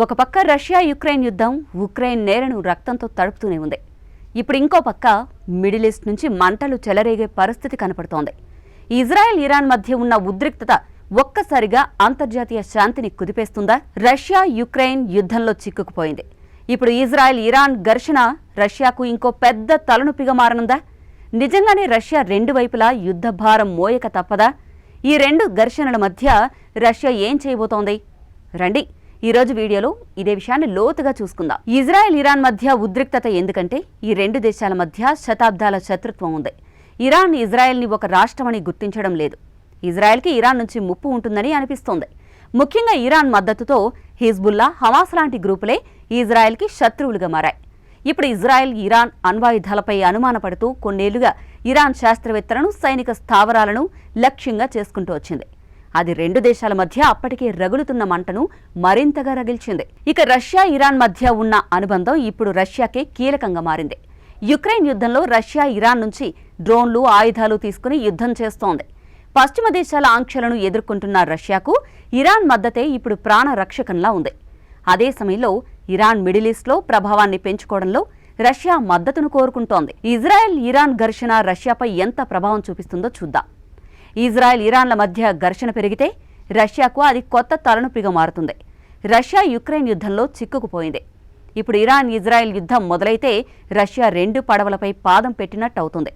ఒక పక్క Russia Ukraine యుద్ధం ఉక్రెయిన్ నేలను రక్తంతో తడుపుతూనే ఉంది. ఇప్పుడు ఇంకో పక్క మిడిల్ ఈస్ట్ నుంచి మంటలు చెలరేగే పరిస్థితి కనపడుతోంది. ఇజ్రాయెల్ ఇరాన్ మధ్య ఉన్న ఉద్రిక్తత ఒక్కసారిగా అంతర్జాతీయ శాంతిని కుదిపేస్తుందా? రష్యా యుక్రెయిన్ యుద్ధంలో చిక్కుకుపోయింది. ఇప్పుడు ఇజ్రాయెల్ ఇరాన్ ఘర్షణ రష్యాకు ఇంకో పెద్ద తలనొప్పిగా మారనుందా? నిజంగానే రష్యా రెండు వైపులా యుద్ధ భారం మోయక తప్పదా? ఈ రెండు ఘర్షణల మధ్య రష్యా ఏం చేయబోతోంది? రండి ఈరోజు వీడియోలో ఇదే విషయాన్ని లోతుగా చూసుకుందాం. ఇజ్రాయెల్ ఇరాన్ మధ్య ఉద్రిక్తత ఎందుకంటే ఈ రెండు దేశాల మధ్య శతాబ్దాల శత్రుత్వం ఉంది. ఇరాన్ ఇజ్రాయెల్ని ఒక రాష్ట్రమని గుర్తించడం లేదు. ఇజ్రాయెల్కి ఇరాన్ నుంచి ముప్పు ఉంటుందని అనిపిస్తోంది. ముఖ్యంగా ఇరాన్ మద్దతుతో హిజ్బుల్లా, హమాస్ లాంటి గ్రూపులే ఇజ్రాయెల్కి శత్రువులుగా మారాయి. ఇప్పుడు ఇజ్రాయెల్ ఇరాన్ అణ్వాయుధాలపై అనుమానపడుతూ కొన్నేళ్లుగా ఇరాన్ శాస్త్రవేత్తలను, సైనిక స్థావరాలను లక్ష్యంగా చేసుకుంటూ వచ్చింది. అది రెండు దేశాల మధ్య అప్పటికే రగులుతున్న మంటను మరింతగా రగిల్చింది. ఇక రష్యా ఇరాన్ మధ్య ఉన్న అనుబంధం ఇప్పుడు రష్యాకే కీలకంగా మారింది. యుక్రెయిన్ యుద్ధంలో రష్యా ఇరాన్ నుంచి డ్రోన్లు, ఆయుధాలు తీసుకుని యుద్ధం చేస్తోంది. పశ్చిమ దేశాల ఆంక్షలను ఎదుర్కొంటున్న రష్యాకు ఇరాన్ మద్దతే ఇప్పుడు ప్రాణ రక్షకంలా ఉంది. అదే సమయంలో ఇరాన్ మిడిల్ ఈస్ట్లో ప్రభావాన్ని పెంచుకోవడంలో రష్యా మద్దతును కోరుకుంటోంది. ఇజ్రాయెల్ ఇరాన్ ఘర్షణ రష్యాపై ఎంత ప్రభావం చూపిస్తుందో చూద్దాం. ఇజ్రాయెల్ ఇరాన్ల మధ్య ఘర్షణ పెరిగితే రష్యాకు అది కొత్త తలనొప్పిగా మారుతుంది. రష్యా యుక్రెయిన్ యుద్ధంలో చిక్కుకుపోయింది. ఇప్పుడు ఇరాన్ ఇజ్రాయెల్ యుద్ధం మొదలైతే రష్యా రెండు పడవలపై పాదం పెట్టినట్టు అవుతుంది.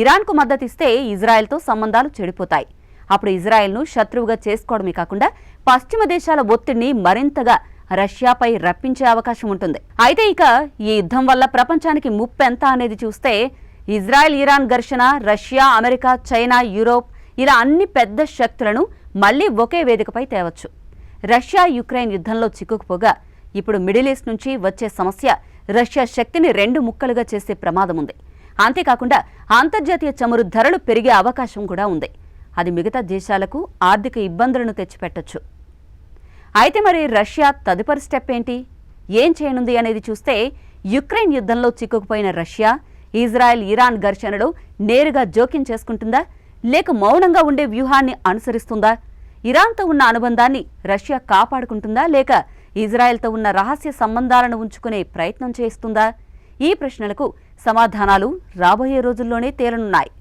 ఇరాన్కు మద్దతిస్తే ఇజ్రాయెల్తో సంబంధాలు చెడిపోతాయి. అప్పుడు ఇజ్రాయెల్ను శత్రువుగా చేసుకోవడమే కాకుండా పశ్చిమ దేశాల ఒత్తిడిని మరింతగా రష్యాపై రప్పించే అవకాశం ఉంటుంది. అయితే ఇక ఈ యుద్ధం వల్ల ప్రపంచానికి ముప్పెంత అనేది చూస్తే ఇజ్రాయెల్ ఇరాన్ ఘర్షణ రష్యా, అమెరికా, చైనా, యూరోప్ ఇలా అన్ని పెద్ద శక్తులను మళ్లీ ఒకే వేదికపై తేవచ్చు. రష్యా యుక్రెయిన్ యుద్ధంలో చిక్కుకుపోగా ఇప్పుడు మిడిల్ ఈస్ట్ నుంచి వచ్చే సమస్య రష్యా శక్తిని రెండు ముక్కలుగా చేసే ప్రమాదం ఉంది. అంతేకాకుండా అంతర్జాతీయ చమురు ధరలు పెరిగే అవకాశం కూడా ఉంది. అది మిగతా దేశాలకు ఆర్థిక ఇబ్బందులను తెచ్చిపెట్టొచ్చు. అయితే మరి రష్యా తదుపరి స్టెప్ ఏంటి? ఏం చేయనుంది అనేది చూస్తే యుక్రెయిన్ యుద్ధంలో చిక్కుకుపోయిన రష్యా ఇజ్రాయెల్ ఇరాన్ ఘర్షణలో నేరుగా జోక్యం చేసుకుంటుందా, లేక మౌనంగా ఉండే వ్యూహాన్ని అనుసరిస్తుందా? ఇరాన్తో ఉన్న అనుబంధాన్ని రష్యా కాపాడుకుంటుందా, లేక ఇజ్రాయెల్తో ఉన్న రహస్య సంబంధాలను ఉంచుకునే ప్రయత్నం చేస్తుందా? ఈ ప్రశ్నలకు సమాధానాలు రాబోయే రోజుల్లోనే తేలనున్నాయి.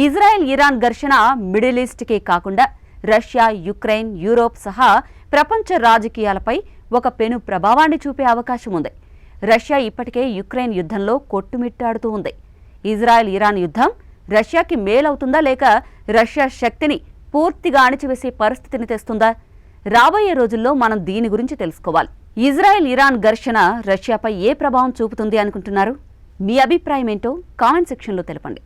ఇజ్రాయెల్ ఇరాన్ ఘర్షణ మిడిల్ ఈస్ట్కే కాకుండా రష్యా, యుక్రెయిన్, యూరోప్ సహా ప్రపంచ రాజకీయాలపై ఒక పెను ప్రభావాన్ని చూపే అవకాశం ఉంది. రష్యా ఇప్పటికే యుక్రెయిన్ యుద్ధంలో కొట్టుమిట్టాడుతూ ఉంది. ఇజ్రాయెల్ ఇరాన్ యుద్ధం రష్యాకి మేలవుతుందా, లేక రష్యా శక్తిని పూర్తిగా అణిచివేసే పరిస్థితిని తెస్తుందా? రాబోయే రోజుల్లో మనం దీని గురించి తెలుసుకోవాలి. ఇజ్రాయెల్ ఇరాన్ ఘర్షణ రష్యాపై ఏ ప్రభావం చూపుతుంది అనుకుంటున్నారు? మీ అభిప్రాయం ఏంటో కామెంట్ సెక్షన్లో తెలపండి.